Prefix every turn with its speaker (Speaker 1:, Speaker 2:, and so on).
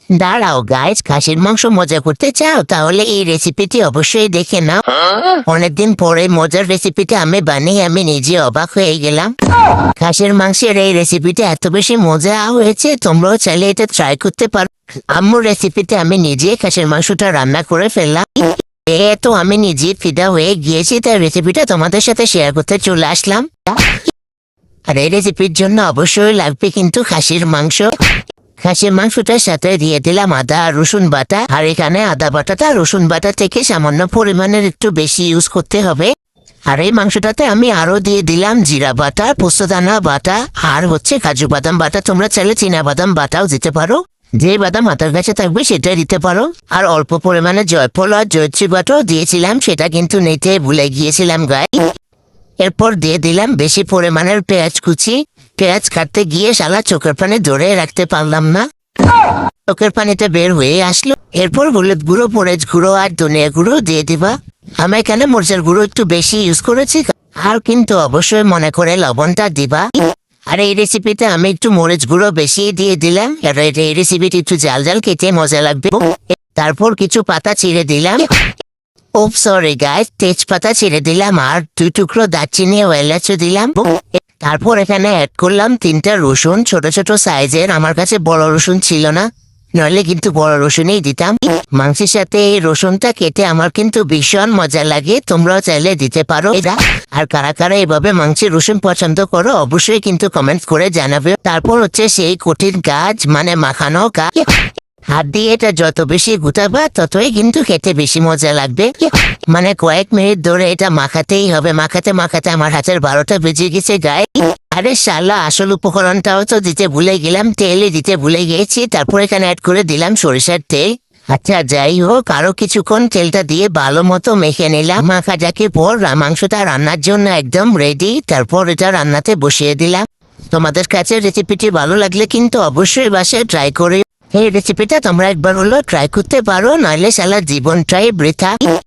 Speaker 1: দাঁড়াও গাইস, খাসির মাংস মজা করতে চাও তাহলে এই রেসিপিটি অবশ্যই দেখে নাও। অনেকদিন পরে মজার রেসিপিটা আমি বানিয়ে আমি নিজে অবাক হয়ে গেলাম। খাসির মাংসের এই রেসিপিটা এত বেশি মজা হয়েছে, তোমরাও চাইলে এটা ট্রাই করতে পারো। আম্মুর রেসিপিতে আমি নিজে খাসির মাংসটা রান্না করে ফেললাম। তো আমি নিজে ফিদা হয়ে গিয়েছি, তাই রেসিপিটা তোমাদের সাথে শেয়ার করতে চলে আসলাম। আর এই রেসিপির জন্য অবশ্যই লাগবে কিন্তু খাসির মাংস। খাসির মাংসটার সাথে দিয়ে দিলাম আদা আর রসুন বাটা। আর এখানে আদা বাটাটা রসুন বাটা থেকে সামান্য পরিমাণের একটু বেশি ইউজ করতে হবে। আর এই মাংসটাতে আমি আরো দিয়ে দিলাম জিরা বাটা, পোস্তদানা বাটা আর কাজু বাদাম বাটা। তোমরা চাইলে চীনা বাদাম বাটাও দিতে পারো, যে বাদাম হাতের কাছে থাকবে সেটা দিতে পারো। আর অল্প পরিমাণে জয়ফল আর জয়ত্রী বাটাও দিয়েছিলাম, সেটা কিন্তু নিতে ভুলে গিয়েছিলাম গাই। এরপর দিয়ে দিলাম বেশি পরিমাণের পেঁয়াজ কুচি। পেঁয়াজ কাটতে গিয়ে শালা চোখের পানি ধরে রাখতে পারলাম না, চোখের পানিতে বের হয়ে আসলো। এরপর হলুদ গুঁড়ো, মরিচ গুঁড়ো আর ধনিয়া গুঁড়ো দিয়ে দিবা। আমি এখানে মরিচের গুঁড়ো একটু বেশি ইউজ করেছি, আর কিন্তু অবশ্যই মনে করে লবণটা দিবা। আর এই রেসিপিতে আমি একটু মরিচ গুঁড়ো বেশি দিয়ে দিলাম, আর এই রেসিপিটি একটু জাল জাল খেতে মজা লাগবে। তারপর কিছু পাতা ছিঁড়ে দিলাম, সরি গাইস, তেজপাতা ছিঁড়ে দিলাম আর 2 টুকরো দারচিনি ও এলাচ দিলাম। তারপর এখানে অ্যাড করলাম 3টা রসুন, ছোট ছোট সাইজের। আমার কাছে বড় রসুন ছিল না, নইলে কিন্তু বড় রসুনই দিতাম। মাংসের সাথে এই রসুনটা কেটে আমার কিন্তু ভীষণ মজা লাগে, তোমরাও চাইলে দিতে পারো এটা। আর কারা কারা এভাবে মাংসের রসুন পছন্দ করো অবশ্যই কিন্তু কমেন্ট করে জানাবে। তারপর সেই কঠিন কাজ, মানে মাখানো কাজ। হাত দিয়ে এটা যত বেশি গুটাবা ততই কিন্তু খেতে বেশি মজা লাগবে। মানে কয়েক মিনিট ধরে এটা মাখাতেই হবে। মাখাতে মাখাতে আমার হাতের 12টা বেজে গেছে গায়ে। আরে শালা, আসল উপকরণটাও তো দিতে ভুলে গেলাম, তেলে দিতে ভুলে গিয়েছি। তারপর এখানে অ্যাড করে দিলাম সরিষার তেল। আচ্ছা যাই হোক, আরো কিছুক্ষণ তেলটা দিয়ে ভালো মতো মেখে নিলাম। মাখা যাকে পর মাংসটা রান্নার জন্য একদম রেডি। তারপর এটা রান্নাতে বসিয়ে দিলাম। তোমাদের কাছে রেসিপিটি ভালো লাগলে কিন্তু অবশ্যই বাসায় ট্রাই করে এই রেসিপিটা তোমরা একবার হলো ট্রাই করতে পারো, নইলে শালা জীবনটাই বৃথা।